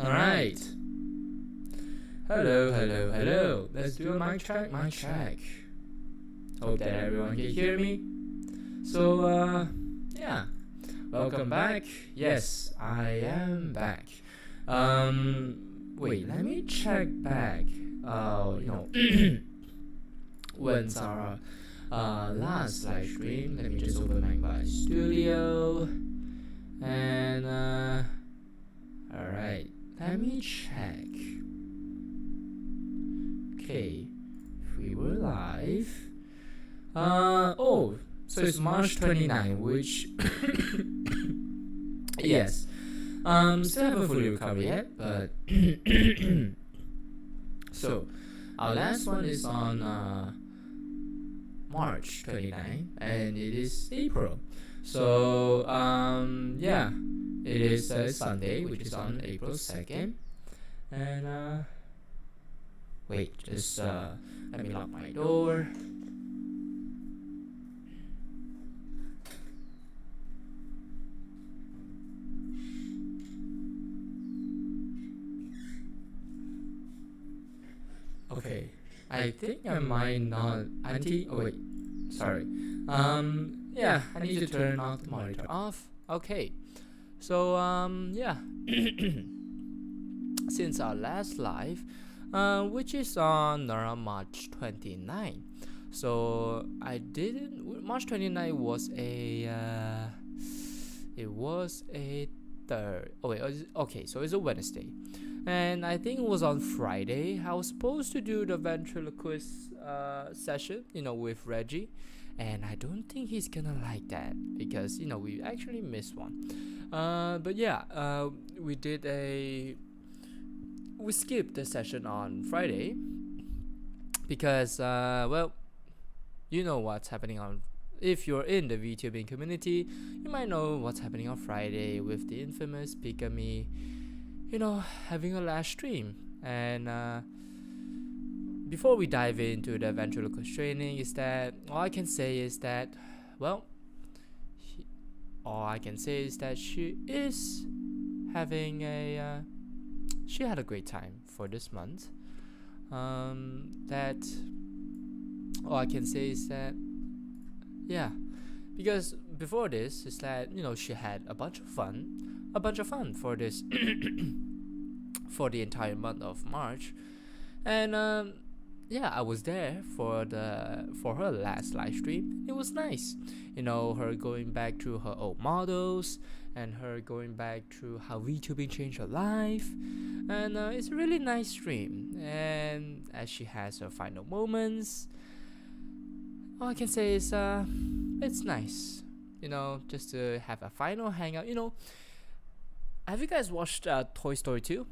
Alright. Hello. Let's do a mic check. Hope that everyone can hear me. So, yeah. Welcome back. Yes, I am back. Wait, let me check back. When's our last live stream? Let me just open my studio. And, alright. Let me check. Okay, if we were live. So it's March 29, which yes. Still haven't fully recovered yet, but so our last one is on March 29, and it is April. So yeah. It is Sunday, which is on April 2nd. And, wait, just let me lock my door. Okay, I think I might not. Sorry. Yeah, I need to turn off the monitor off. Okay. So yeah. Since our last live, which is on March 29. So March 29 was so it's a Wednesday, and I think it was on Friday. I was supposed to do the ventriloquist session, with Reggie, and I don't think he's gonna like that because we actually missed one. But yeah, we skipped the session on Friday because you know what's happening on. If you're in the VTubing community, you might know what's happening on Friday with the infamous Pigamy, having a live stream. And before we dive into the ventriloquist training, all I can say is that she is having she had a great time for this month. That all I can say is that, yeah, because before this is that she had a bunch of fun for this for the entire month of March. And yeah, I was there for her last live stream. It was nice, her going back to her old models and her going back to how VTubing changed her life. And it's a really nice stream. And as she has her final moments, all I can say is it's nice, just to have a final hangout. Have you guys watched Toy Story 2?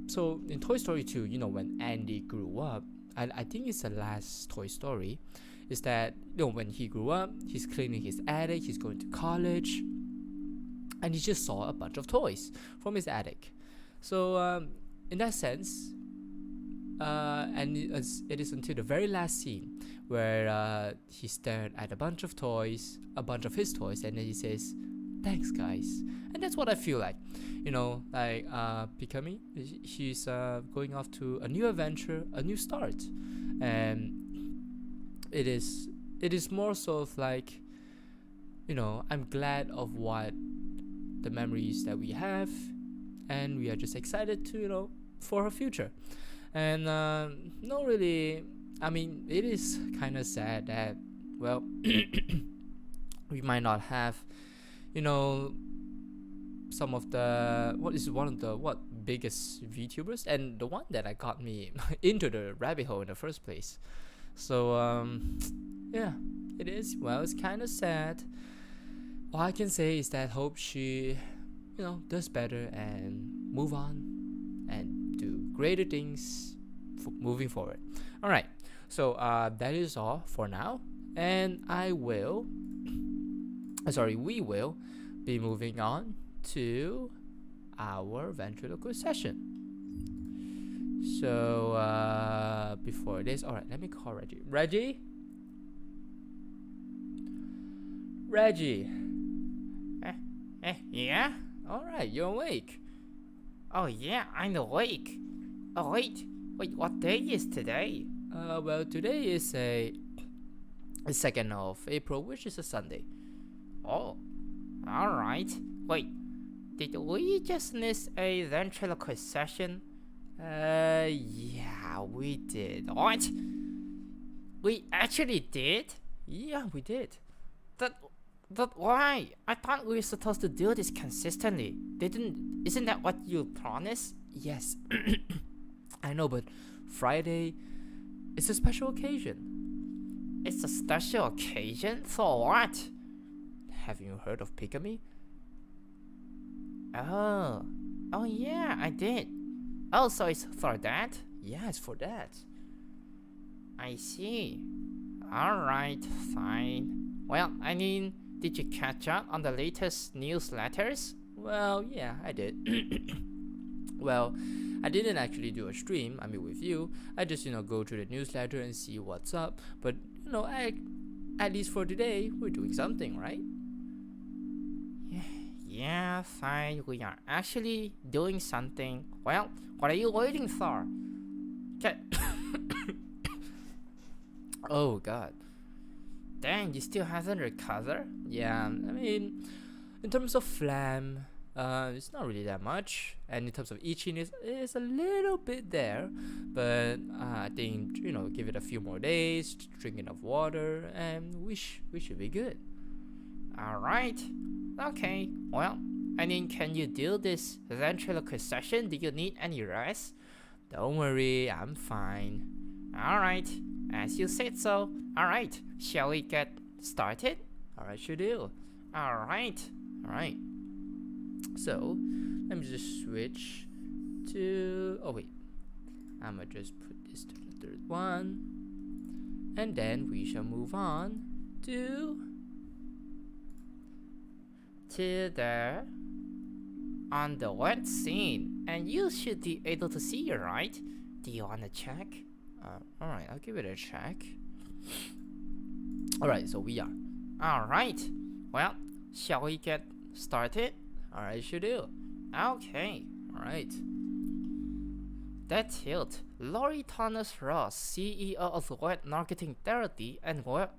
So in Toy Story 2, when Andy grew up, I think it's the last Toy Story, is that when he grew up, he's cleaning his attic, he's going to college, and he just saw a bunch of toys from his attic. So in that sense, and it is until the very last scene where he stared at a bunch of his toys, and then he says, "Thanks, guys." And that's what I feel like, Pikami, she's going off to a new adventure, a new start, and it is more so of like, I'm glad of what the memories that we have, and we are just excited to for her future. And no, really, I mean, it is kind of sad that we might not have some of the one of the biggest VTubers, and the one that got me into the rabbit hole in the first place. So yeah, it is. It's kind of sad. All I can say is that hope she does better and move on and do greater things moving forward. All right, so that is all for now, and we will be moving on to our ventriloquist session. So before this, all right, let me call Reggie. Reggie. Yeah? All right, you're awake. Oh yeah, I'm awake. Oh wait, what day is today? Well, today is a 2nd of April, which is a Sunday. Oh, alright. Wait, did we just miss a ventriloquist session? Yeah, we did. What? We actually did? Yeah, we did. But why? I thought we were supposed to do this consistently. Isn't that what you promised? Yes, I know, but Friday is a special occasion. It's a special occasion? For what? Have you heard of Pigamy? Oh yeah, I did. Oh, so it's for that? Yeah, it's for that. I see. Alright, fine. Well, I mean, did you catch up on the latest newsletters? Well, yeah, I did. Well, I didn't actually do a stream, I mean with you. I just, go through the newsletter and see what's up. But, at least for today, we're doing something, right? Yeah, fine. We are actually doing something. Well, what are you waiting for? Get. Oh, God. Dang, you still haven't recovered? Yeah, I mean, in terms of phlegm, it's not really that much. And in terms of itchiness, it's a little bit there. But I think, give it a few more days, drink enough water, and we should be good. Alright. Okay, well, I mean, can you do this ventriloquist session? Do you need any rest? Don't worry, I'm fine. Alright, as you said so. Alright, shall we get started? Alright, sure do. Alright. Alright. So, let me just switch to... Oh, wait. I'm gonna just put this to the third one. And then we shall move on to the on the wet scene, and you should be able to see it, right? Do you want to check? Alright, I'll give it a check. Alright, so we are. Alright, well, shall we get started? Alright, sure do. Okay. Alright. That tilt. Lori Thomas Ross, CEO of Web Marketing Therapy and Web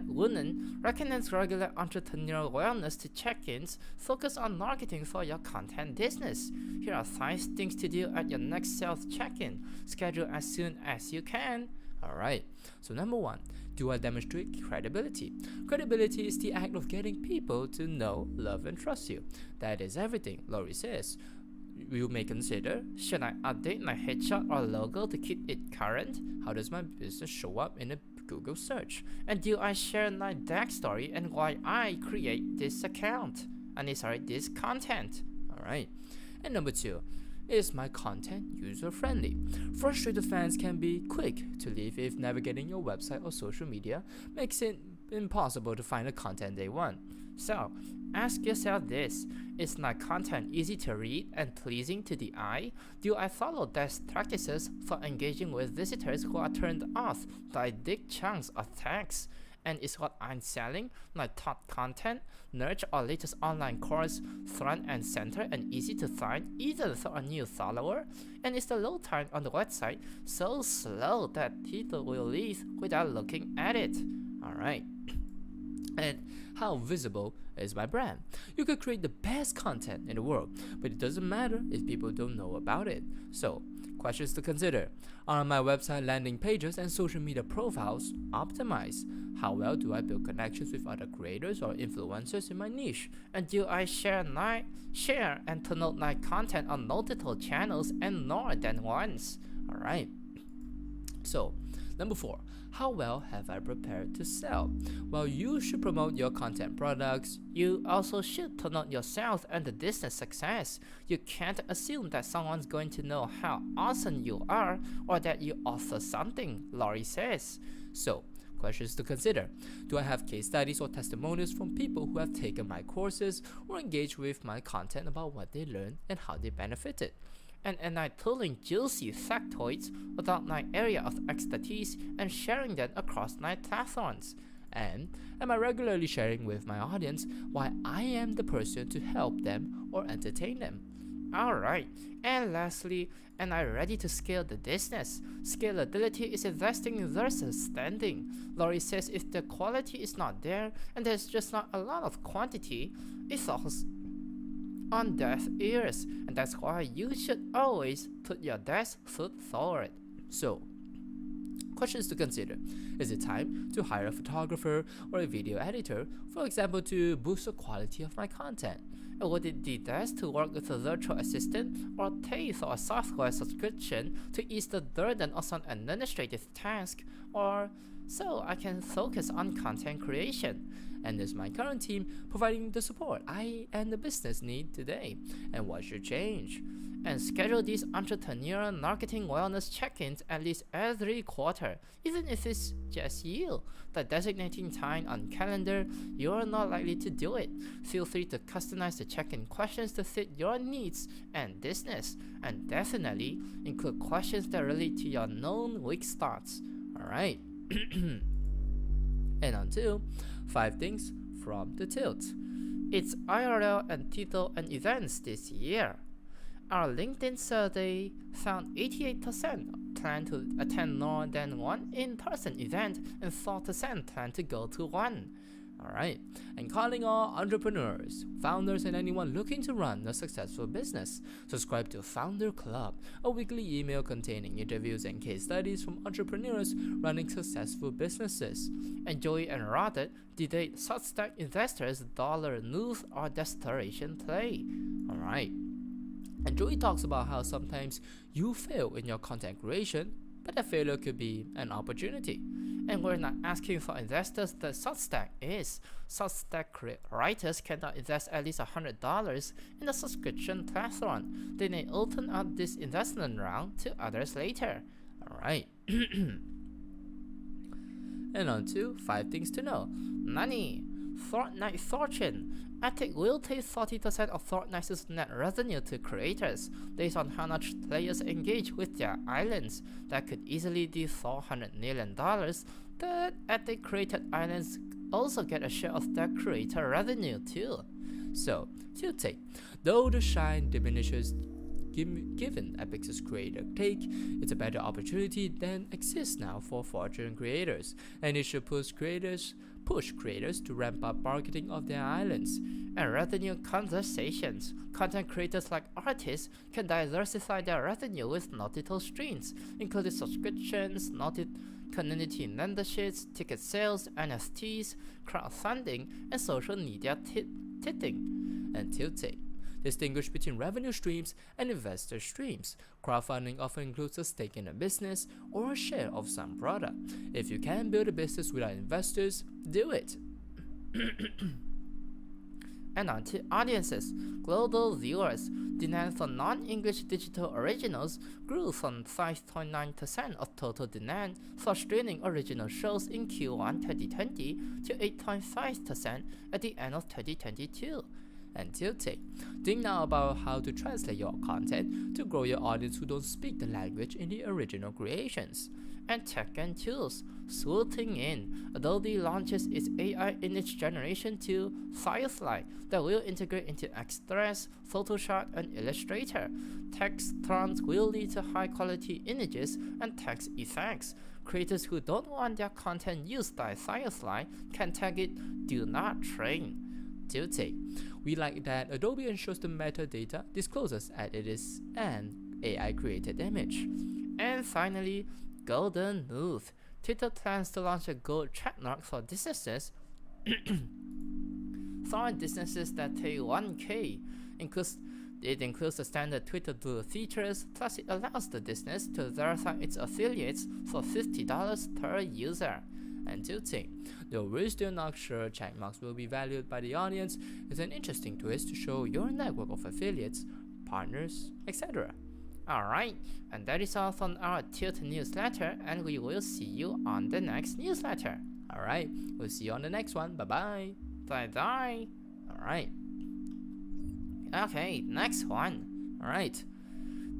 Women recommends regular entrepreneurial wellness to check-ins focus on marketing for your content business. Here are 5 things to do at your next sales check-in. Schedule as soon as you can. Alright, so number 1, do I demonstrate credibility? Credibility is the act of getting people to know, love, and trust you. That is everything, Lori says. You may consider, should I update my headshot or logo to keep it current? How does my business show up in a Google search? And do I share my backstory and why I create this account? This content. Alright. And number 2, is my content user-friendly? Frustrated fans can be quick to leave if navigating your website or social media makes it impossible to find the content they want. So, ask yourself this. Is my content easy to read and pleasing to the eye? Do I follow best practices for engaging with visitors who are turned off by big chunks of text? And is what I'm selling, my top content, nerd or latest online course, front and center and easy to find even for a new follower? And is the load time on the website so slow that people will leave without looking at it? Alright. And how visible is my brand? You could create the best content in the world, but it doesn't matter if people don't know about it. So, questions to consider. Are my website landing pages and social media profiles optimized? How well do I build connections with other creators or influencers in my niche? And do I share and promote my content on multiple channels and more than once? Alright. So, number 4, how well have I prepared to sell? While you should promote your content products, you also should promote yourself and the business success. You can't assume that someone's going to know how awesome you are or that you offer something, Lori says. So, questions to consider. Do I have case studies or testimonials from people who have taken my courses or engaged with my content about what they learned and how they benefited? And I'm pulling juicy factoids about my area of expertise and sharing them across my platforms. And am I regularly sharing with my audience why I am the person to help them or entertain them? Alright, and lastly, am I ready to scale the business? Scalability is investing versus standing. Laurie says if the quality is not there and there's just not a lot of quantity, it falls on deaf ears, and that's why you should always put your best foot forward. So, questions to consider. Is it time to hire a photographer or a video editor, for example, to boost the quality of my content? And would it be best to work with a virtual assistant or pay for a software subscription to ease the burden of some administrative task, or so I can focus on content creation? And is my current team providing the support I and the business need today? And what should change? And schedule these entrepreneurial marketing wellness check-ins at least every quarter, even if it's just you. By designating time on calendar, you're not likely to do it. Feel free to customize the check-in questions to fit your needs and business, and definitely include questions that relate to your known weak spots. Alright. And on to 5 things from the tilt. It's IRL and TITL and events this year. Our LinkedIn survey found 88% plan to attend more than one in-person event and 4% plan to go to one. Alright, and calling all entrepreneurs, founders, and anyone looking to run a successful business, subscribe to Founder Club, a weekly email containing interviews and case studies from entrepreneurs running successful businesses. And Joey and Robert debate Substack investors' dollar news or desperation play. Alright. And Joey talks about how sometimes you fail in your content creation, but that failure could be an opportunity. And we're not asking for investors that Substack is. Substack writers cannot invest at least $100 in the subscription platform. They may open up this investment round to others later. Alright. And on to 5 things to know. Money. Fortnite fortune. Epic will pay 40% of Fortnite's net revenue to creators based on how much players engage with their islands. That could easily be $400 million, but Epic created islands also get a share of their creator revenue too. So, to take, though the shine diminishes given Epic's creator take, it's a better opportunity than exists now for fortune creators, and it should push creators to ramp up marketing of their islands. And revenue conversations. Content creators like artists can diversify their revenue with multiple streams, including subscriptions, community memberships, ticket sales, NFTs, crowdfunding, and social media tipping. And tilting. Distinguish between revenue streams and investor streams. Crowdfunding often includes a stake in a business or a share of some product. If you can build a business without investors, do it. And on to audiences. Global viewers. Demand for non-English digital originals grew from 5.9% of total demand for streaming original shows in Q1 2020 to 8.5% at the end of 2022. And tilting. Think now about how to translate your content to grow your audience who don't speak the language in the original creations. And tech and tools. Swooping in, Adobe launches its AI image generation tool, Firefly, that will integrate into Express, Photoshop, and Illustrator. Text prompts will lead to high-quality images and text effects. Creators who don't want their content used by Firefly can tag it "Do Not Train." Tilting. We like that Adobe ensures the metadata discloses as it is an AI-created image. And finally, golden move. Twitter plans to launch a gold trademark for businesses for businesses that pay $1K. It includes the standard Twitter Blue features, plus it allows the business to verify its affiliates for $50 per user. And tilting. Though we're still not sure checkmarks will be valued by the audience, is an interesting twist to show your network of affiliates, partners, etc. Alright, and that is all from our Tilt newsletter, and we will see you on the next newsletter. Alright, we'll see you on the next one. Bye bye. Bye bye. Alright. Okay, next one. Alright.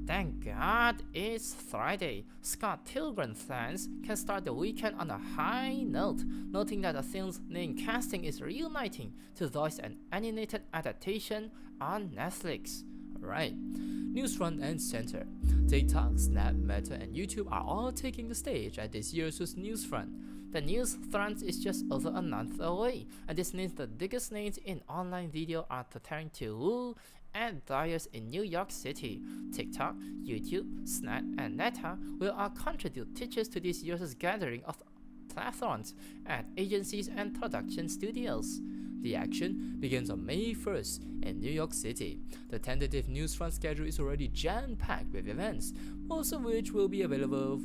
Thank God it's Friday. Scott Pilgrim fans can start the weekend on a high note, noting that the film's main casting is reuniting to voice an animated adaptation on Netflix. Alright, news front and center. TikTok, Snap, Meta, and YouTube are all taking the stage at this year's news front. The news front is just over a month away, and this means the biggest names in online video are preparing to woo ad buyers in New York City. TikTok, YouTube, Snap, and Meta will all contribute teachers to this year's gathering of platforms, ad agencies, and production studios. The action begins on May 1st in New York City. The tentative newsfront schedule is already jam-packed with events, most of which will be available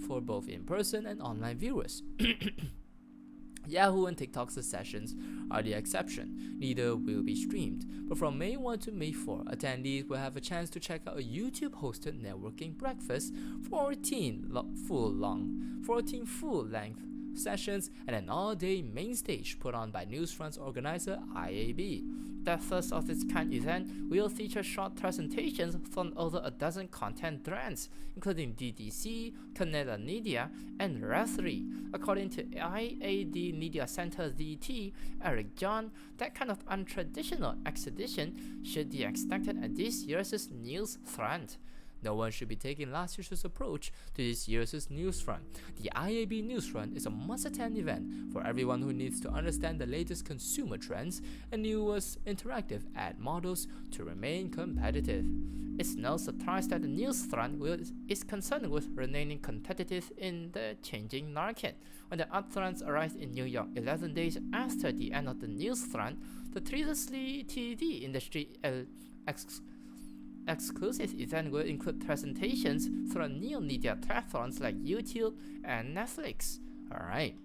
for both in-person and online viewers. Yahoo and TikTok's sessions are the exception. Neither will be streamed, but from May 1 to May 4, attendees will have a chance to check out a YouTube-hosted networking breakfast, 14 full-length sessions, and an all-day main stage put on by Newsfront's organizer IAB. The first of its kind event will feature short presentations from over a dozen content brands, including DDC, Canela Media, and Referee. According to IAD Media Center DT, Eric John, that kind of untraditional exhibition should be expected at this year's news front. No one should be taking last year's approach to this year's newsfront. The IAB Newsfront is a must-attend event for everyone who needs to understand the latest consumer trends and newest interactive ad models to remain competitive. It's no surprise that the newsfront is concerned with remaining competitive in the changing market. When the upfronts arrived in New York 11 days after the end of the newsfront, the previously TV industry exclusive event will include presentations from new media platforms like YouTube and Netflix. Alright.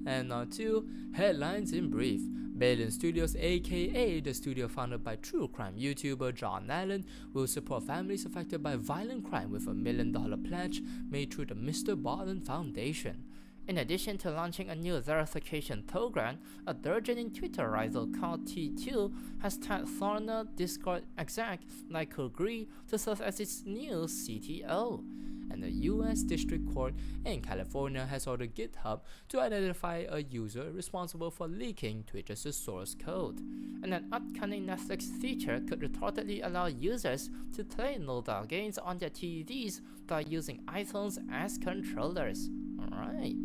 And now to headlines in brief. Bailin Studios, aka the studio founded by true crime YouTuber John Allen, will support families affected by violent crime with $1 million pledge made through the Mr. Barton Foundation. In addition to launching a new verification program, a burgeoning Twitter rival called T2 has tapped former Discord exec Michael Gree to serve as its new CTO. And the US District Court in California has ordered GitHub to identify a user responsible for leaking Twitch's source code. And an upcoming Netflix feature could reportedly allow users to play mobile games on their TVs by using iPhones as controllers. Alright.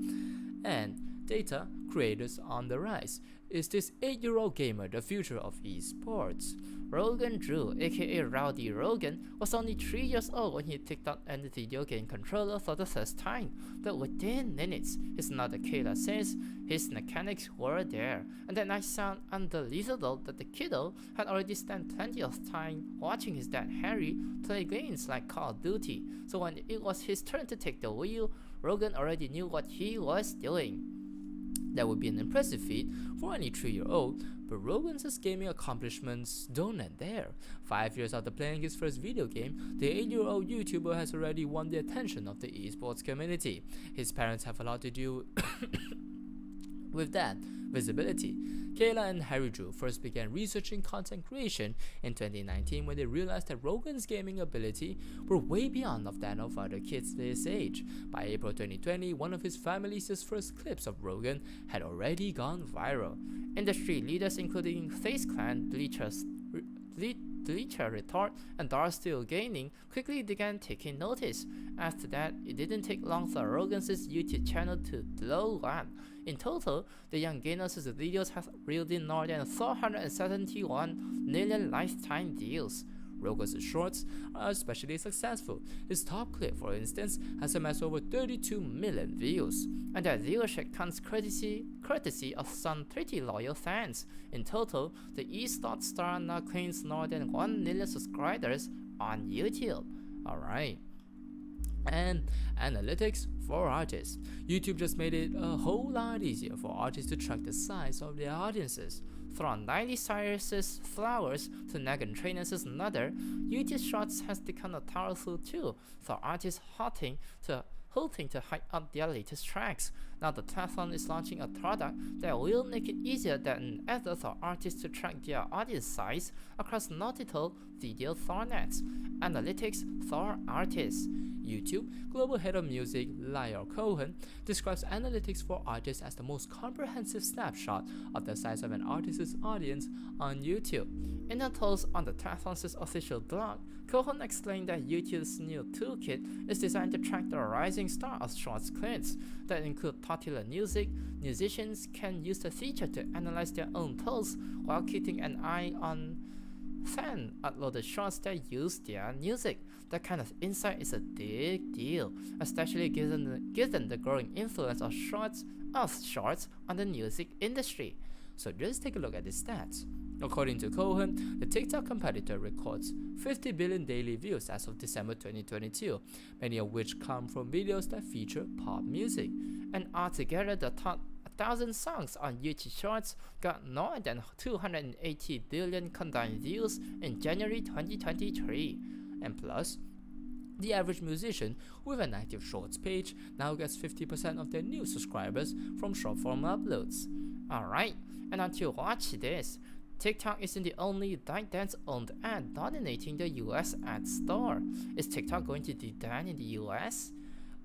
And data creators on the rise. Is this 8-year-old gamer the future of esports? Rogan Drew, aka Rowdy Rogan, was only 3 years old when he picked up a video game controller for the first time, but within minutes, his mother Kayla says his mechanics were there, and that might sound unbelievable that the kiddo had already spent plenty of time watching his dad Harry play games like Call of Duty, so when it was his turn to take the wheel, Rogan already knew what he was doing. That would be an impressive feat for any 3-year-old, but Rogan's gaming accomplishments don't end there. 5 years after playing his first video game, the 8-year-old YouTuber has already won the attention of the esports community. His parents have a lot to do with that visibility. Kayla and Harry Drew first began researching content creation in 2019 when they realized that Rogan's gaming ability were way beyond of that of other kids this age. By April 2020, one of his family's first clips of Rogan had already gone viral. Industry leaders including FaZe Clan, Bleacher Report, and Darksteel Gaming quickly began taking notice. After that, it didn't take long for Rogan's YouTube channel to blow up. In total, the young gamer's videos have reeled in more than 471 million lifetime views. Rogan's shorts are especially successful. His top clip, for instance, has amassed over 32 million views. And that viewership comes courtesy of some pretty loyal fans. In total, the esports star now claims more than 1 million subscribers on YouTube. Alright. And analytics for artists. YouTube just made it a whole lot easier for artists to track the size of their audiences. From Miley Cyrus's Flowers to Meghan Trainor's Mother, YouTube Shorts has become a powerful tool for artists hoping to hoping to hype up their latest tracks. Now the platform is launching a product that will make it easier than ever for artists to track their audience size across multiple video formats. Analytics for artists. YouTube Global Head of Music Lyle Cohen describes analytics for artists as the most comprehensive snapshot of the size of an artist's audience on YouTube. In a post on the platform's official blog, Cohen explained that YouTube's new toolkit is designed to track the rising star of shorts clips that include popular music. Musicians can use the feature to analyze their own posts while keeping an eye on fan uploaded shorts that use their music. That kind of insight is a big deal, especially given the growing influence of shorts on the music industry. So just take a look at the stats. According to Cohen, the TikTok competitor records 50 billion daily views as of December 2022, many of which come from videos that feature pop music. And altogether, the top 1,000 songs on YouTube Shorts got more than 280 billion combined views in January 2023. And plus, the average musician with an active Shorts page now gets 50% of their new subscribers from short-form uploads. Alright, and until watch this, TikTok isn't the only ByteDance-owned ad dominating the US ad store. Is TikTok going to do that in the US?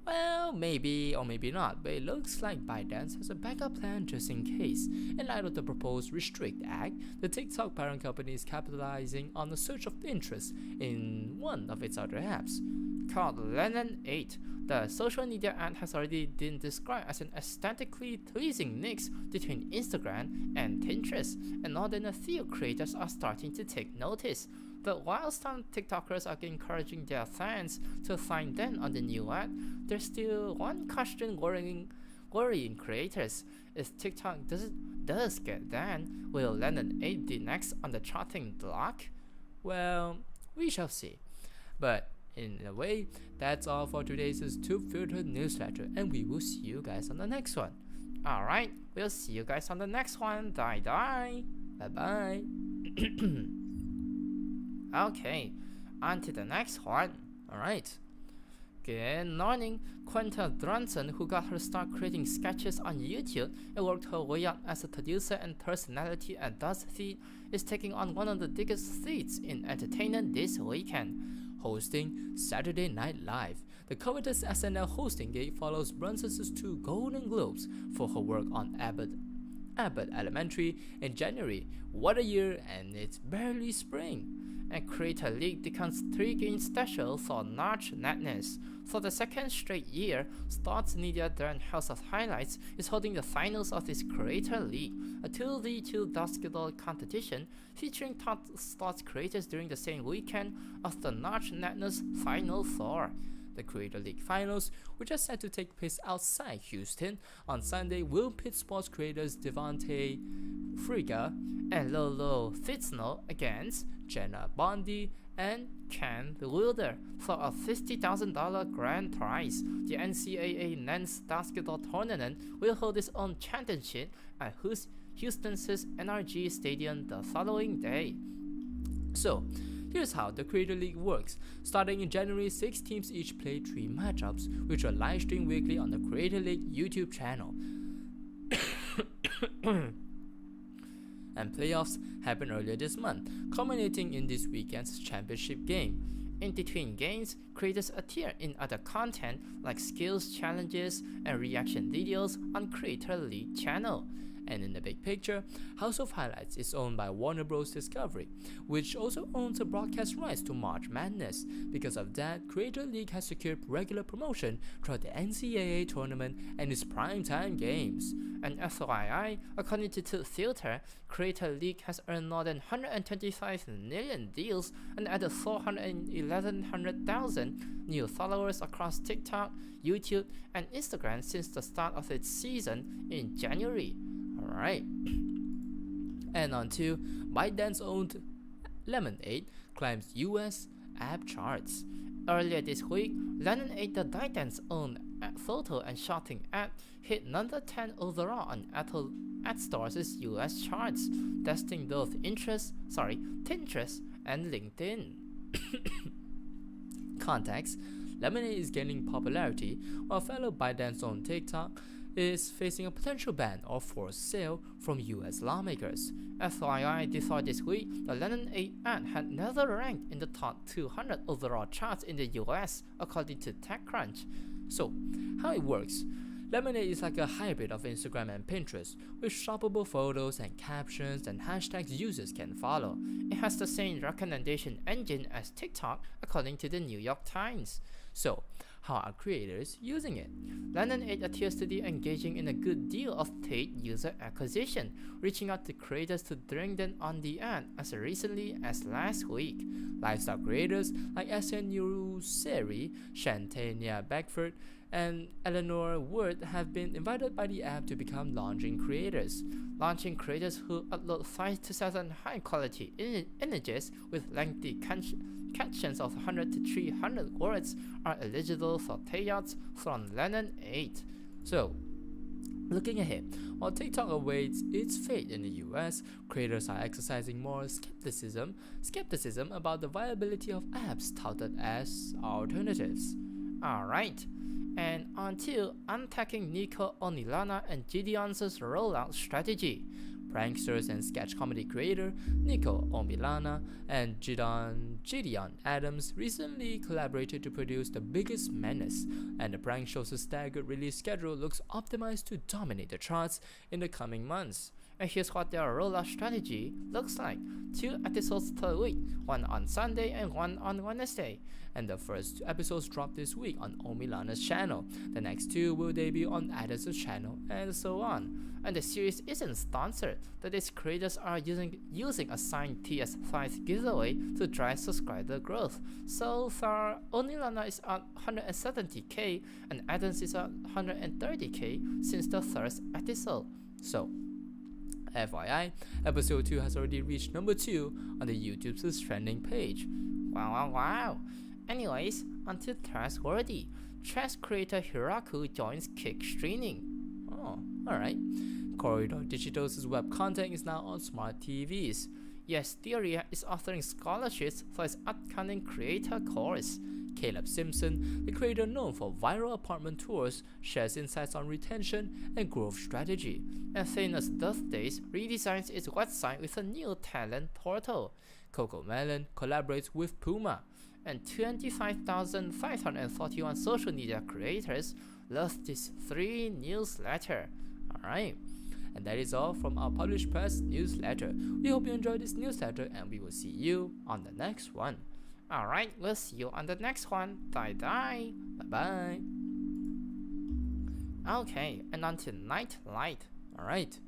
Well, maybe or maybe not, but it looks like ByteDance has a backup plan just in case. In light of the proposed Restrict Act, the TikTok parent company is capitalizing on the surge of interest in one of its other apps, called Lemonade. The social media ad has already been described as an aesthetically pleasing mix between Instagram and Pinterest, and more than a few creators are starting to take notice. But while some TikTokers are encouraging their fans to find them on the new ad, there's still one question worrying creators. If TikTok does get banned, will Lemonade be next on the charting block? Well, we shall see. But in a way, that's all for today's Tube Filter newsletter, and we will see you guys on the next one. Alright, we'll see you guys on the next one. Bye bye. Okay, on to the next one. Alright. Good morning. Quinta Brunson, who got her start creating sketches on YouTube and worked her way up as a producer and personality at BuzzFeed, is taking on one of the biggest seats in entertainment this weekend, hosting Saturday Night Live. The covetous SNL hosting gig follows Brunson's 2 Golden Globes for her work on Abbott Elementary in January. What a year, and it's barely spring. And Creator League becomes 3-game special for March Madness. For the second straight year, Starz Media during House of Highlights is holding the finals of this Creator League, a 2v2 basketball competition featuring top Starz creators during the same weekend of the March Madness Final Four. The Creator League Finals, which are set to take place outside Houston on Sunday, will pit sports creators Devontae Fracker and Lolo Fitzno against Jenna Bondi and Ken Wilder for a $50,000 grand prize. The NCAA Men's Basketball Tournament will hold its own championship at Houston's NRG Stadium the following day. So, here's how the Creator League works. Starting in January, 6 teams each play 3 matchups, which are live streamed weekly on the Creator League YouTube channel. And playoffs happened earlier this month, culminating in this weekend's championship game. In between games, creators appear in other content like skills challenges and reaction videos on Creator League channel. And in the big picture, House of Highlights is owned by Warner Bros. Discovery, which also owns the broadcast rights to March Madness. Because of that, Creator League has secured regular promotion throughout the NCAA tournament and its primetime games. And FYI, according to Tube Filter, Creator League has earned more than 125 million deals and added 411,000 new followers across TikTok, YouTube, and Instagram since the start of its season in January. Alright. And on to ByteDance owned Lemonade climbs US app charts. Earlier this week, Lemonade, the ByteDance owned photo and shopping app, hit number 10 overall on Apple App Store's US charts, besting both Pinterest and LinkedIn. Context: Lemonade is gaining popularity, while fellow ByteDance on TikTok is facing a potential ban or forced sale from US lawmakers. FYI, this week, the Lemonade ad had never ranked in the top 200 overall charts in the US, according to TechCrunch. So, how it works? Lemonade is like a hybrid of Instagram and Pinterest, with shoppable photos and captions and hashtags users can follow. It has the same recommendation engine as TikTok, according to the New York Times. So, how are creators using it? Lemonade appears to be engaging in a good deal of paid user acquisition, reaching out to creators to bring them on the ad as recently as last week. Lifestyle creators like SNU Seri, Shantania Beckford, and Eleanor Wood have been invited by the app to become launching creators. Launching creators who upload 5 to 7 high-quality images with lengthy captions of 100 to 300 words are eligible for payouts from Lemonade. So, looking ahead, while TikTok awaits its fate in the US, creators are exercising more skepticism about the viability of apps touted as alternatives. Alright, and on to unpacking Nico Onilana and Gideon's rollout strategy. Pranksters and sketch comedy creator Nico Omilana and Gideon Adams recently collaborated to produce The Biggest Menace, and the prank show's staggered release schedule looks optimized to dominate the charts in the coming months. And here's what their rollout strategy looks like. 2 episodes per week, one on Sunday and one on Wednesday. And the first 2 episodes drop this week on Omilana's channel. The next 2 will debut on Adams' channel, and so on. And the series isn't sponsored, but its creators are using a signed PS5 giveaway to drive subscriber growth. So far, Onilana is at 170k and Adams is at 130k since the first episode. So, FYI, episode 2 has already reached number 2 on the YouTube's trending page. Wow. Anyways, onto Trustworthy. Trash creator Hiraku joins Kick streaming. Oh, alright. Corridor Digital's web content is now on smart TVs. Yes Theory is offering scholarships for its upcoming creator course. Caleb Simpson, the creator known for viral apartment tours, shares insights on retention and growth strategy. And Famous Birthdays redesigns its website with a new talent portal. Coco Melon collaborates with Puma. And 25,541 social media creators love this free newsletter. Alright, and that is all from our Published Press newsletter. We hope you enjoyed this newsletter, and we will see you on the next one. Alright, we'll see you on the next one. Bye. Bye. Okay, and on to Nightlight. Alright,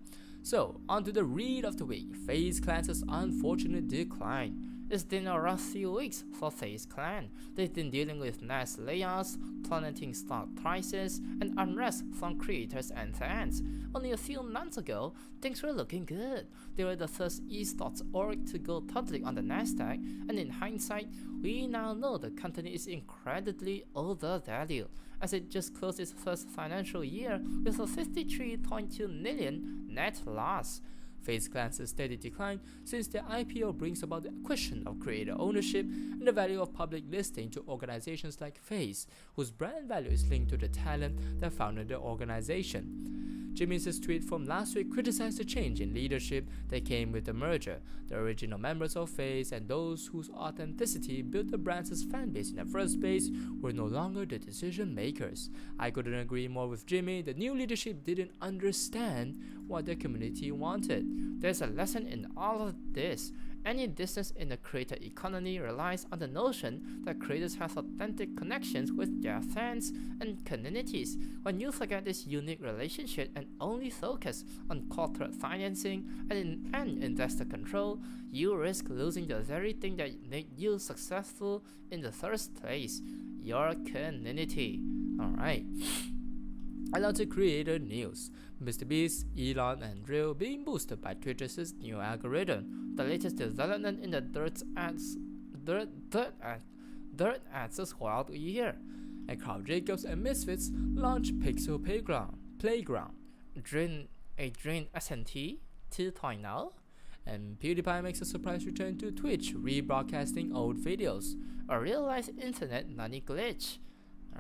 so on to the read of the week. FaZe Clan's unfortunate decline. It's been a rough few weeks for FaZe Clan. They've been dealing with mass layoffs, plummeting stock prices, and unrest from creators and fans. Only a few months ago, things were looking good. They were the first esports org to go public on the Nasdaq, and in hindsight, we now know the company is incredibly overvalued, as it just closed its first financial year with a 53.2 million net loss. FaZe Clan's steady decline since their IPO brings about the question of creator ownership and the value of public listing to organizations like FaZe, whose brand value is linked to the talent that founded the organization. Jimmy's tweet from last week criticized the change in leadership that came with the merger. The original members of FaZe and those whose authenticity built the brand's fanbase in the first place were no longer the decision makers. I couldn't agree more with Jimmy. The new leadership didn't understand what the community wanted. There's a lesson in all of this. Any business in the creator economy relies on the notion that creators have authentic connections with their fans and communities. When you forget this unique relationship and only focus on corporate financing and investor control, you risk losing the very thing that made you successful in the first place, your community. Alright. And now to creator news. MrBeast, Elon, and Drill being boosted by Twitter's new algorithm. The latest development in the Dirt Ads' wild year. And Carl Jacobs and Misfits launch Pixel Playground. Adrian SNT 2.0. And PewDiePie makes a surprise return to Twitch, rebroadcasting old videos. A real-life internet money glitch.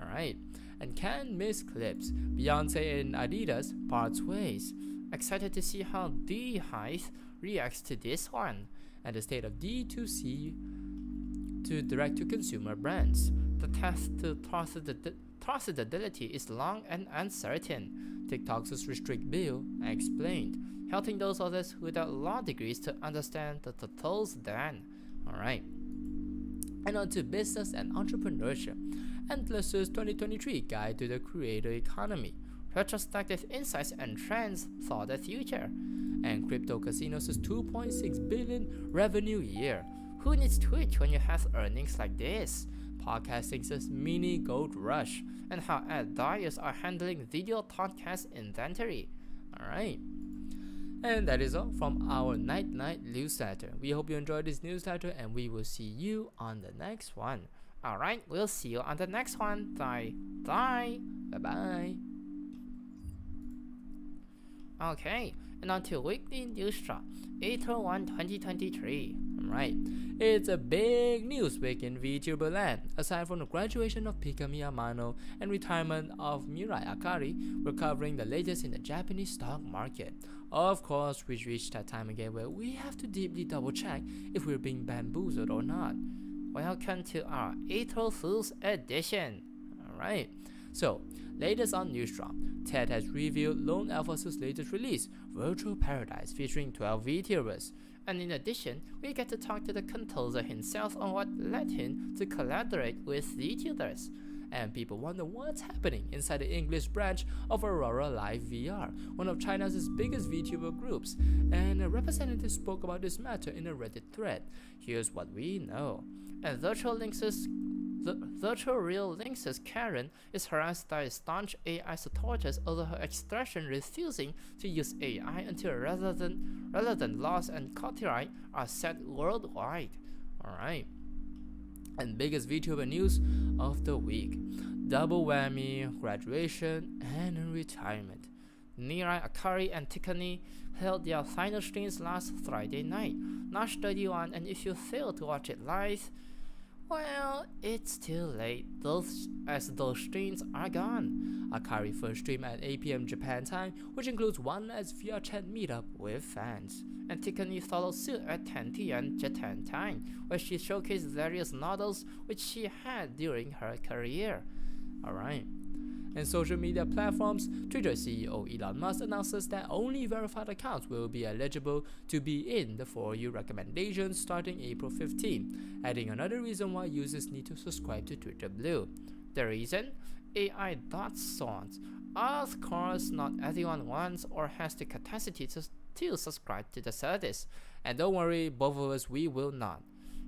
Alright. And can't miss clips. Beyonce and Adidas parts ways. Excited to see how D Hive reacts to this one. And the state of D2C to direct-to-consumer brands. The path to traceability is long and uncertain. TikTok's restrict bill explained, helping those others without law degrees to understand the totals then. Alright. And on to business and entrepreneurship. Endless's 2023 Guide to the Creator Economy. Retrospective insights and trends for the future. And Crypto Casino's 2.6 billion revenue year. Who needs Twitch when you have earnings like this? Podcasting's mini gold rush. And how ad buyers are handling video podcast inventory. Alright. And that is all from our Night newsletter. We hope you enjoyed this newsletter and we will see you on the next one. Alright, we'll see you on the next one. Bye. Bye-bye. Okay, and on to weekly news drop, April 1, 2023. Alright, it's a big news week in VTuber land. Aside from the graduation of Pika Miyamano and retirement of Mirai Akari, we're covering the latest in the Japanese stock market. Of course, we reached that time again where we have to deeply double check if we're being bamboozled or not. Welcome to our April Fool's edition. Alright, so latest on news drop. TED has revealed Lone Alpha's latest release, Virtual Paradise, featuring 12 VTubers. And in addition, we get to talk to the composer himself on what led him to collaborate with VTubers. And people wonder what's happening inside the English branch of Aurora Live VR, one of China's biggest VTuber groups. And a representative spoke about this matter in a Reddit thread. Here's what we know. And Virtual Real Lynx's Karen is harassed by staunch AI supporters over her expression refusing to use AI until relevant laws and copyright are set worldwide. Alright. And biggest VTuber news of the week. Double whammy, graduation, and retirement. Mirai Akari and Tikani held their final streams last Friday night, March 31, and if you failed to watch it live, well, it's too late, as those streams are gone. Akari first streamed at 8 PM Japan time, which includes one last VR chat meetup with fans. And Tikani followed suit at 10 PM Japan time, where she showcased various models which she had during her career. Alright. And social media platforms, Twitter CEO Elon Musk announces that only verified accounts will be eligible to be in the For You recommendations starting April 15, adding another reason why users need to subscribe to Twitter Blue. The reason? AI bots songs. Of course, not everyone wants or has the capacity to subscribe to the service. And don't worry, both of us, we will not.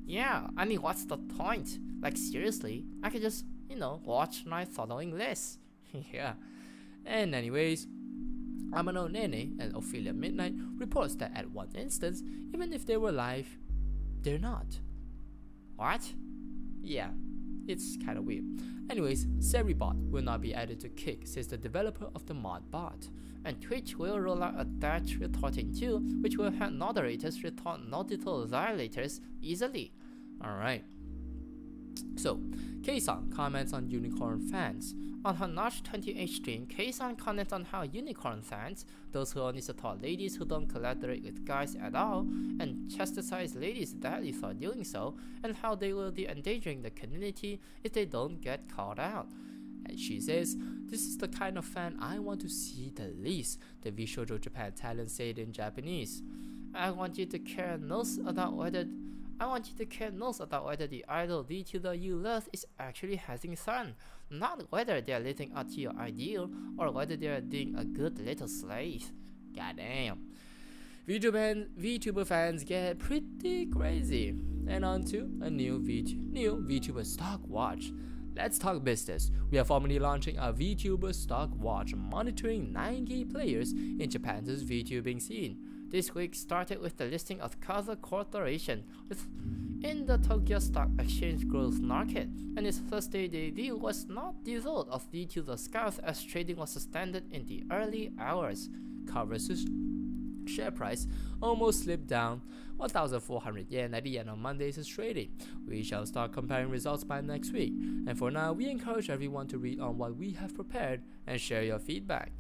Yeah, I mean, what's the point? Like, seriously, I could just, watch my following list. Yeah. And anyways, Amano Nene and Ophelia Midnight reports that at one instance, even if they were live, they're not. What? Yeah, it's kinda weird. Anyways, Seribot will not be added to Kick, says the developer of the mod bot. And Twitch will roll out a Dutch retorting tool which will help moderators retort multiple violators easily. Alright. So, K-San comments on Unicorn fans. On her March 28 stream, K-San comments on how Unicorn fans, those who only support ladies who don't collaborate with guys at all, and chastise ladies badly for doing so, and how they will be endangering the community if they don't get called out. And she says, "This is the kind of fan I want to see the least," the VShojo Japan talent said in Japanese. I want you to care most about whether the idol VTuber you love is actually having fun, not whether they are living up to your ideal or whether they are being a good little slave. Goddamn. VTuber fans get pretty crazy. And on to a new VTuber stock watch. Let's talk business. We are formally launching a VTuber stock watch monitoring 9 key players in Japan's VTubing scene. This week started with the listing of Kaza Corporation in the Tokyo Stock Exchange growth market, and its Thursday debut was not the result of VTuber scouts as trading was suspended in the early hours. Covers share price almost slipped down 1,400 yen at the end of Monday's trading. We shall start comparing results by next week, and for now we encourage everyone to read on what we have prepared and share your feedback.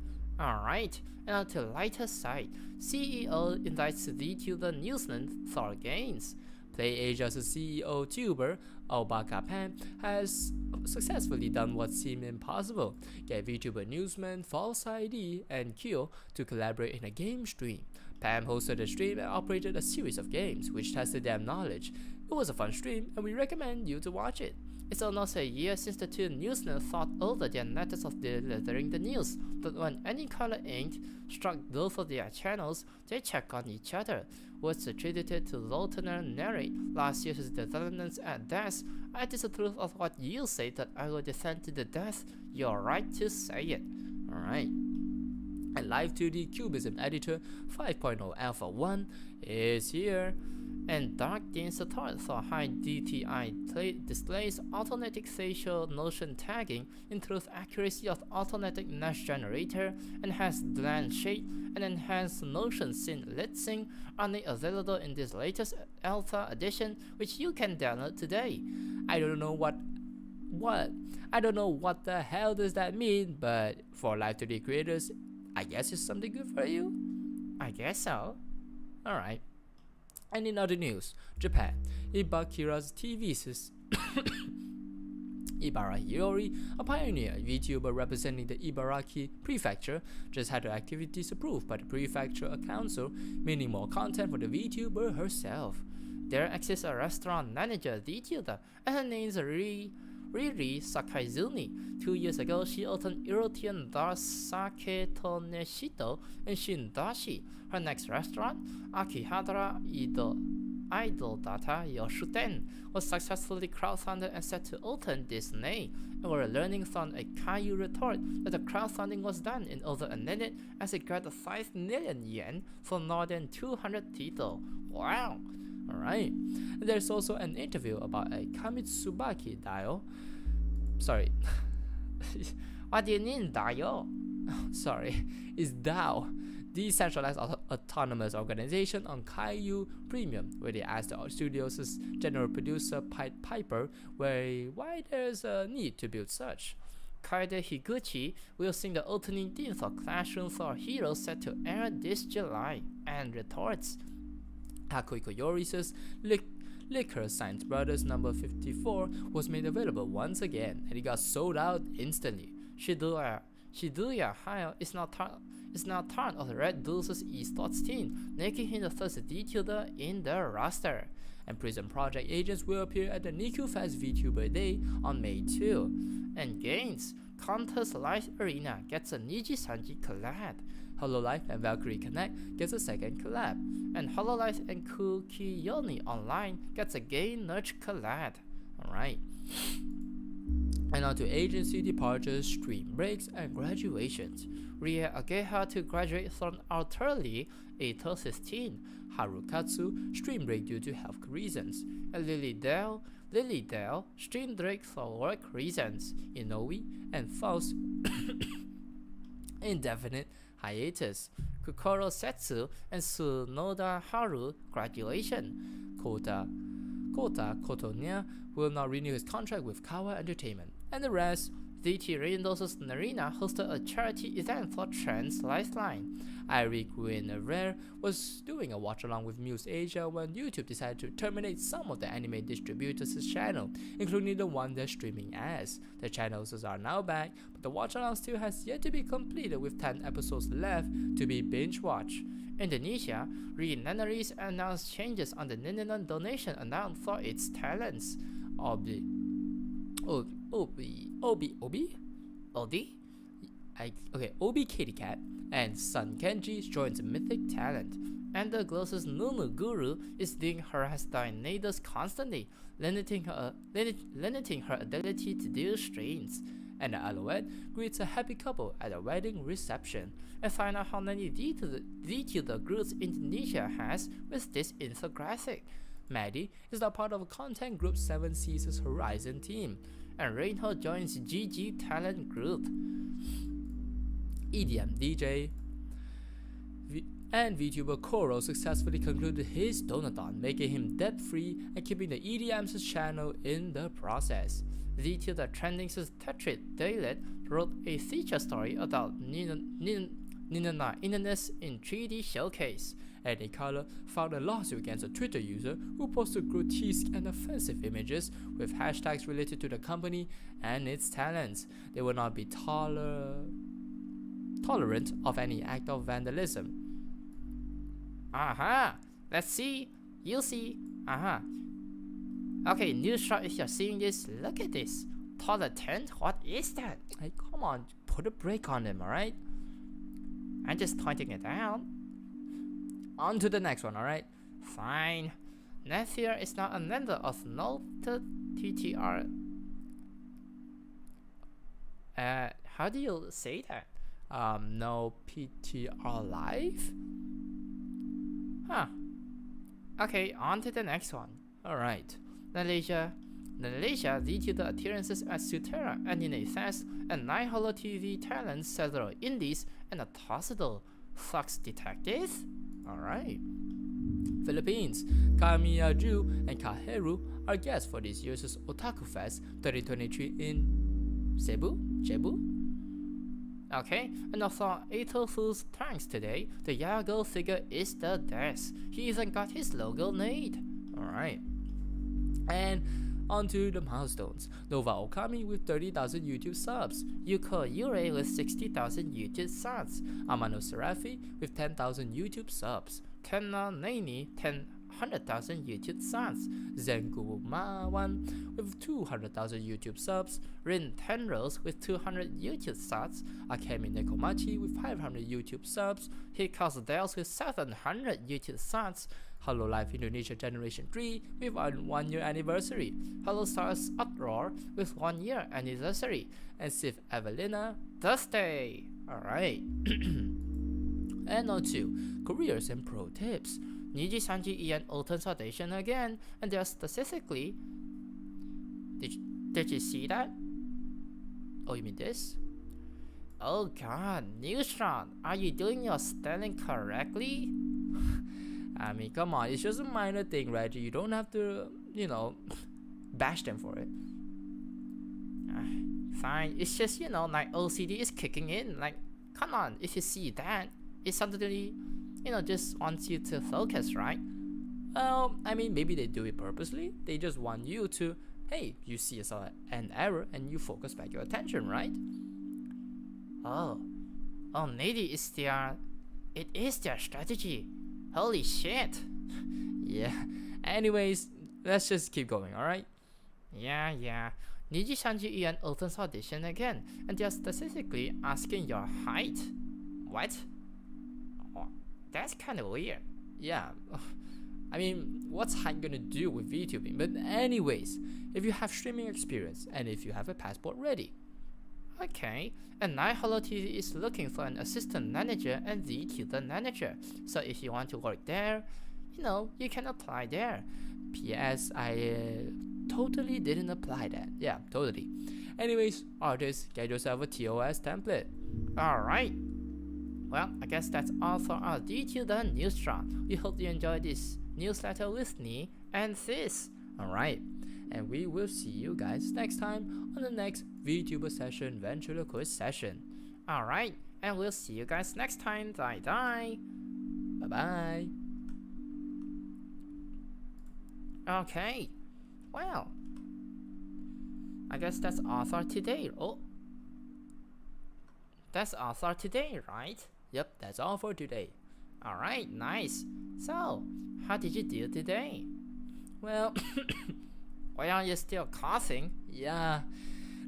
Alright, and on to the lighter side, CEO indicts VTuber newsman Thor Gaines. PlayAsia's CEO tuber Obaka Pan has successfully done what seemed impossible: get VTuber newsman False ID and Kyo to collaborate in a game stream. Pam hosted a stream and operated a series of games which tested their knowledge. It was a fun stream and we recommend you to watch it. It's almost a year since the two newsmen thought over their methods of delivering the news, but when any color ink struck both of their channels, they checked on each other. Words attributed to Lotner narrate last year's developments at death. I disapprove of what you say that I will defend to the death. You're right to say it. Alright. And Live 2D Cubism Editor 5.0 Alpha 1 is here. And Dark gains support for high DTI displays, automatic facial notion tagging, improves accuracy of automatic mesh generator, enhanced blend shade, and enhanced notion scene lit sync, only available in this latest alpha edition, which you can download today. I don't know what the hell does that mean, but for Live 2D creators, I guess it's something good for you. I guess so. Alright. And in other news, Japan, Ibakira's TV Ibara Hiyori, a pioneer VTuber representing the Ibaraki Prefecture, just had her activities approved by the Prefecture Council, meaning more content for the VTuber herself. There exists a restaurant manager VTuber, and her name is Riri Sakaizumi. 2 years ago, she opened European bar Sake Toneshito in Shindashi. Her next restaurant, Akihara Idol Data Yoshuten, was successfully crowdfunded and set to open this May. And we're learning from a Caillou report that the crowdfunding was done in over a minute as it got 5 million yen from more than 200 people. Wow! Alright. There's also an interview about a Kamitsubaki dial. Sorry. What do you mean, dial? Sorry. It's DAO. Decentralized Autonomous Organization on Caillou Premium, where they asked the studio's general producer Pied Piper why there's a need to build such. Kaide Higuchi will sing the opening theme for Classroom for Heroes set to air this July, and retorts. Haku Koyori's Liquor Science Brothers number 54 was made available once again, and it got sold out instantly. Shibuya Hayao is now part of the Red Bull's esports team, making him the first VTuber in the roster. And Prison Project agents will appear at the Niku Fest VTuber Day on May 2. And Games, Counter's Live Arena gets a Niji Sanji collab. Hololive and Valkyrie Connect gets a second collab. And Hololive and Kukiyoni Online gets a gay nerd collab. Alright. And on to agency departures, stream breaks, and graduations. Rie Ageha to graduate from Alterly, April 15. Harukatsu, stream break due to health reasons. And Lily Dell, stream break for work reasons. Inoue and Faust, indefinite hiatus. Kokoro Setsu and Tsunoda Haru, graduation. Kota Kotonia will not renew his contract with Kawa Entertainment. And the rest, DT Reindos Narina hosted a charity event for Trans Lifeline. Irie Rare was doing a watch along with Muse Asia when YouTube decided to terminate some of the anime distributors' channel, including the one they're streaming as. The channels are now back, but the watch along still has yet to be completed with 10 episodes left to be binge watched. Indonesia, Re-Nanaris announced changes on the Nininan donation amount for its talents. Obi Kitty Cat and Sun Kenji joins Mythic Talent. And the Glossus Nunu Guru is being harassed by Nadas constantly, limiting her ability to do streams. And the Alouette greets a happy couple at a wedding reception. And find out how many VTuber groups Indonesia has with this infographic. Maddie is now part of a content group 7 Seasons Horizon team. And Reinhold joins GG Talent Group. EDM DJ And VTuber Koro successfully concluded his donathon, making him debt-free and keeping the EDM's channel in the process. VTuber trending Tetris Daily wrote a feature story about Ninja in 3D showcase. Eddie Color filed a lawsuit against a Twitter user who posted grotesque and offensive images with hashtags related to the company and its talents. They will not be tolerant of any act of vandalism. Aha! Let's see. You'll see. Aha. Okay, Newsshot, if you're seeing this, look at this. Taller tent? What is that? Hey, come on, put a break on him, alright? I'm just pointing it out. On to the next one, alright? Fine. Nethier is now a member of No TTR. How do you say that? No PTR Live? Huh. Okay, on to the next one. Alright. Malaysia, due to appearances at Sutera and in a fest, and 9 Holo TV talents, several indies, and a Tosadal Fox Detective? Alright. Philippines, Kamiya Ju and Kaheru are guests for this year's Otaku Fest 2023 in Cebu? Okay, and also April Fool's pranks today. The Yago figure is the best. He even got his logo made. Alright. And on to the milestones. Nova Okami with 30,000 YouTube subs. Yuko Yurei with 60,000 YouTube subs. Amano Serafi with 10,000 YouTube subs. Kenna Nani 100,000 YouTube subs. Zengu Mawan with 200,000 YouTube subs. Rin Tenrose with 200 YouTube subs. Akemi Nekomachi with 500 YouTube subs. Hikazu Dels with 700 YouTube subs. Hello Life Indonesia Generation 3 with 1 year anniversary. Hello Stars Uproar with 1 year anniversary. And Sif Evelina Thursday. Alright. And on to careers and pro tips. Niji Sanji Ian Ulton's audition again, and they're specifically. Did you see that? Oh, you mean this? Oh god, Newsron, are you doing your spelling correctly? I mean, come on, it's just a minor thing, Reggie. You don't have to, bash them for it. Fine, it's just, like OCD is kicking in. Like, come on, if you see that, it suddenly, just wants you to focus, right? Well, I mean, maybe they do it purposely. They just want you to, hey, you see an error and you focus back your attention, right? Oh, maybe it is their strategy. Holy shit. Yeah. Anyways, let's just keep going, alright? Yeah. Niji Sanji Ian Ulton's audition again, and they're specifically asking your height. What? Oh, that's kind of weird. Yeah. I mean, what's height gonna do with VTubing? But anyways, if you have streaming experience and if you have a passport ready. Okay, and now Holo TV is looking for an assistant manager and VTuber manager. So if you want to work there, you can apply there. P.S. I totally didn't apply that. Yeah, totally. Anyways, artists, get yourself a TOS template. Alright. Well, I guess that's all for our VTuber news drop. We hope you enjoyed this newsletter with me and Fizz. Alright. And we will see you guys next time on the next VTuber session, Ventriloquist session. Alright, and we'll see you guys next time. Bye bye. Bye bye. Okay, well, I guess that's all for today. Oh, that's all for today, right? Yep, that's all for today. Alright, nice. So, how did you do today? Well, why are you still coughing? Yeah,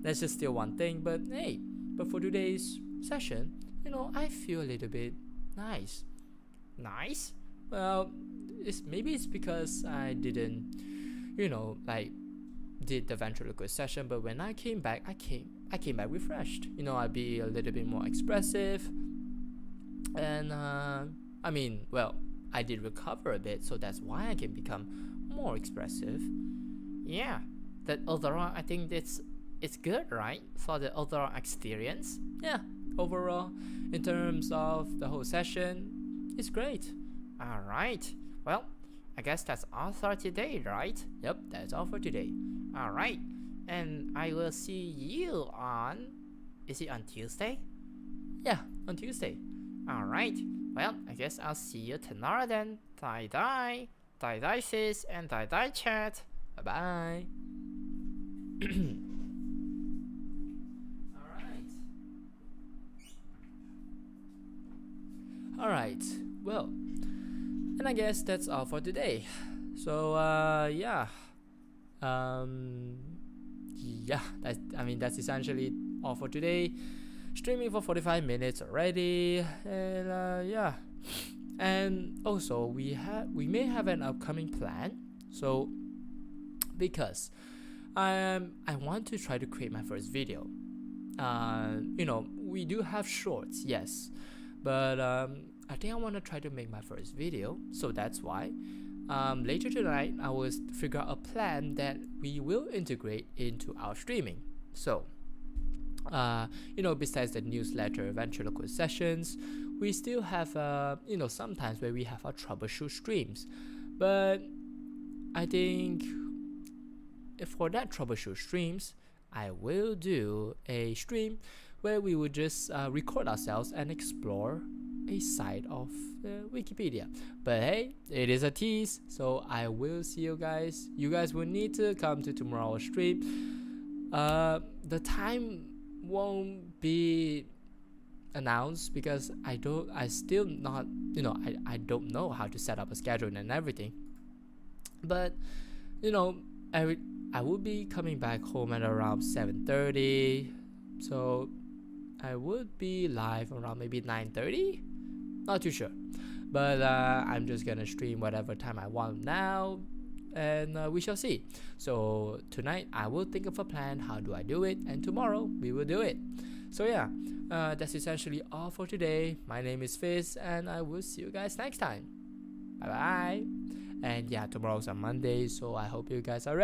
that's just still one thing, but hey, for today's session, I feel a little bit nice. Nice? Well, maybe it's because I didn't, did the ventriloquist session, but when I came back, I came back refreshed. I'd be a little bit more expressive, and I did recover a bit, so that's why I can become more expressive. Yeah, that overall, I think it's good, right? For the overall experience. Yeah, overall, in terms of the whole session, it's great. Alright, well, I guess that's all for today, right? Yep, that's all for today. Alright, and I will see you on. Is it on Tuesday? Yeah, on Tuesday. Alright, well, I guess I'll see you tomorrow then. Bye bye. Bye bye, Fizz, and bye bye, chat. Bye bye. Alright, well, and I guess that's all for today. So, yeah. That's essentially all for today. Streaming for 45 minutes already, and yeah. And also, we may have an upcoming plan. So, because I want to try to create my first video. We do have shorts, yes, but I think I want to try to make my first video. So that's why later tonight I will figure out a plan that we will integrate into our streaming. So besides the newsletter, ventriloquist sessions, we still have sometimes where we have our troubleshoot streams. But I think for that troubleshoot streams, I will do a stream where we would just record ourselves and explore a side of Wikipedia. But hey, it is a tease, so I will see you guys. You guys will need to come to tomorrow's stream. The time won't be announced because I don't know how to set up a schedule and everything. But I will be coming back home at around 7:30, so I would be live around maybe 9:30. Not too sure, but I'm just gonna stream whatever time I want now, and we shall see. So tonight I will think of a plan. How do I do it? And tomorrow we will do it. So yeah, that's essentially all for today. My name is Fizz, and I will see you guys next time. Bye bye. And yeah, tomorrow's a Monday, so I hope you guys are ready.